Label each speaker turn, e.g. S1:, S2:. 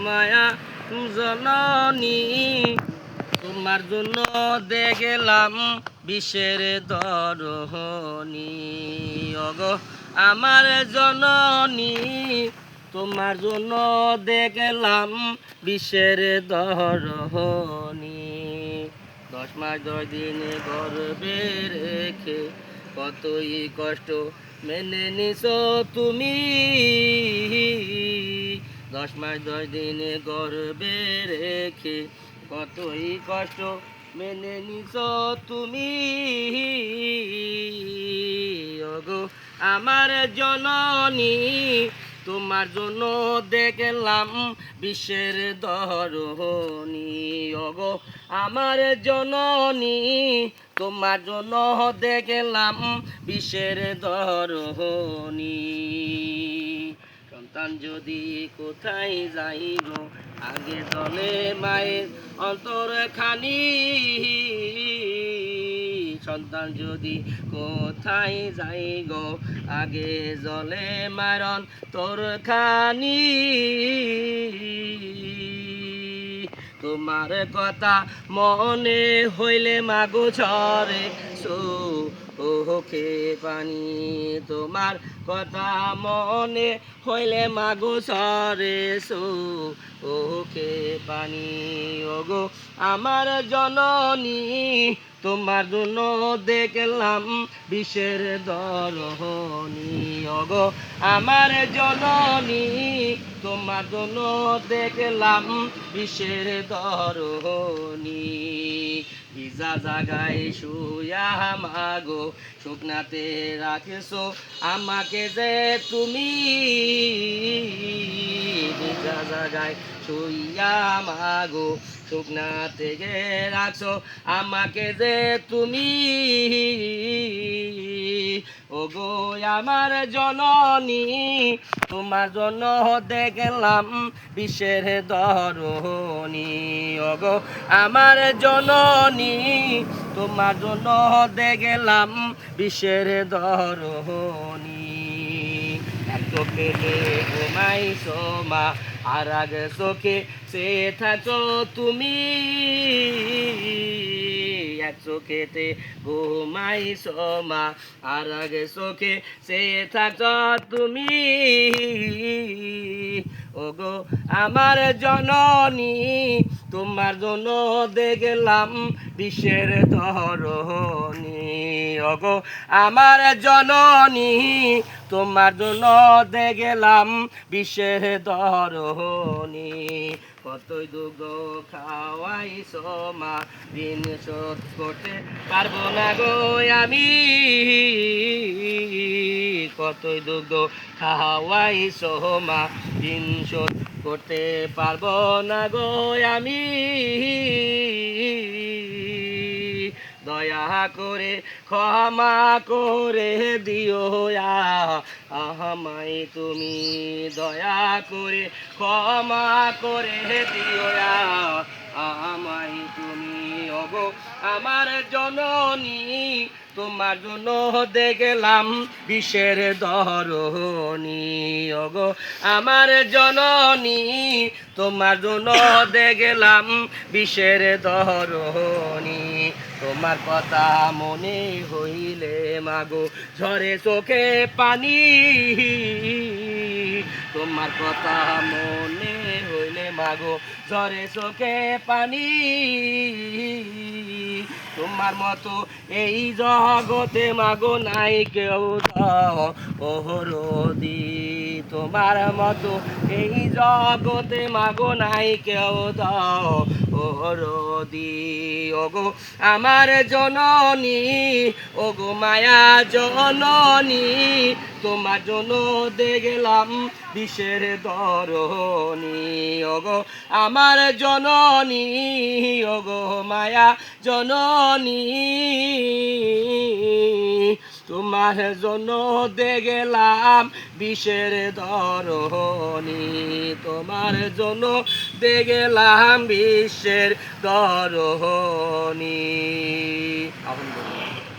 S1: মায়া জননী তোমার জন্য দেখলাম বিশ্বের দরহনি ওগো আমার জননী তোমার জন্য দেখলাম বিশ্বের দরহনি 10 মাস 10 দিন গর্ভে রেখে কতই কষ্ট মেনে নিছো তুমি 10 মাস 10 দিন গর্ভে রেখে কতই কষ্ট মেনে নিছো তুমি ওগো আমার জননী তোমার জন্য দেখলাম বিশ্বের দরহনি ওগো আমার জননী তোমার জন্য দেখলাম বিশ্বের দরহনি সন্তান যদি কোথায় যাইব আগে দলে মায়ের অন্তরখানি সন্তান যদি কোথায় যাই গো আগে জলে মায়ের অন্তরখানি তোমার কথা মনে হইলে মাগো ঝরে চোখে পানি তোমার কথা মনে হইলে মাগো ঝরে চোখে পানি ওগো আমার জননী তোমার জন্য দেখলাম বিশ্বের দরহনি ওগো আমার জননী তোমার জন্য দেখলাম বিশ্বের দরহনি ভিজা জাগায় শুয়া মাগো শুকনাতে রাখেছো আমাকে যে তুমি ভিজা জাগায় শুয়া মাগো শুকনাতে রাখছো আমাকে যে তুমি ওগো আমার জননী তোমার জন্য দেখলাম বিশ্বের দরহনি ওগো আমার জননী তোমার জন্য দেখলাম বিশ্বের দরহনি চোখে ঘুমাইছো মা আর আগে চোখে সে থাকো তুমি এক চোখেতে ঘুমাইছো মা আর আগে চোখে সে থাকো তুমি ওগো আমার জননী তোমার জন্য দেখলাম বিশ্বের দরহনি ওগো আমার জননী তোমার জন্য দেখলাম বিশ্বের দরহনি কতই দুগ্ধ খাওয়াইছো মা দিন শোধ করতে পারবো না গো আমি কতই দুগ্ধ খাওয়াইছো মা দিন শোধ করতে পারবো না গো আমি দয়া করে ক্ষমা করে দিও আমায় তুমি দয়া করে ক্ষমা করে দিও আমায় তুমি ওগো আমার জননী তোমার জন্য দেখলাম বিশ্বের দরহনি ওগো আমার জননী তোমার জন্য দেখলাম বিশ্বের দরহনি তোমার কথা মনে হইলে মাগো ঝরে চোখে পানি তোমার কথা মনে হইলে মাগো ঝরে চোখে পানি তোমার মতো এই জগতে মাগো নাই কেউ ওহরদি তোমার মতো এই জগতে মাগো নাই কেউ ওহরদি ওগো আমার জননী ওগো মায়া জননী তোমার জন্য দেখলাম বিশ্বের দরহনি ওগো আমার জননী ওগো মায়া জননী তোমার জন্য দেখলাম বিশ্বের দরহনি তোমার জন্য দেখলাম বিশ্বের দরহনি।